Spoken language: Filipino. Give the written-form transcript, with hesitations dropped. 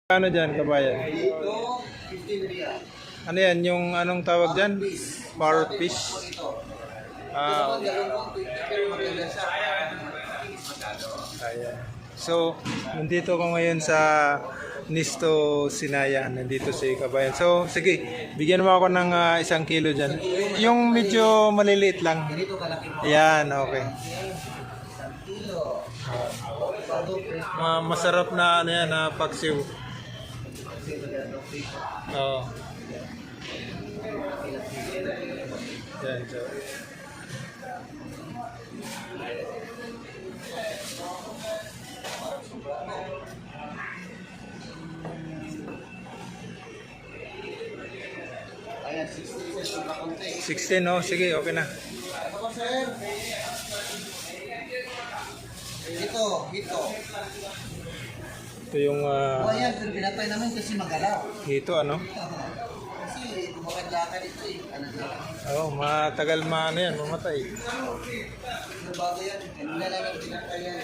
Ano dyan, kabayan? Dito, 15 riyal. Ano yan? Yung anong tawag dyan? Parrot fish. Ito. Ah, Ito naman 20 pero maganda siya. ayan. So, nandito ko ngayon sa Nisto Sinaya. Nandito si kabayan. So, sige, bigyan mo ako ng 1 kilo dyan. Yung medyo maliliit lang. Ganito kalaki po. Ayan, okay. 1 kilo. Masarap na ano yan, na paksiw. Oo. Yan, so. Ayan, 60 pesos na konti. 16, no? Sige, okay na. Ano ba, sir? Ito. Ito yung Oh, ayan, pero pinatay namin kasi magalaw. hito, ano? Kasi bumakad-lakad ito eh. Ano na? Oo, matagal ano yan, mamatay. Ano bago yan? Kanina lang yung pinatay yan.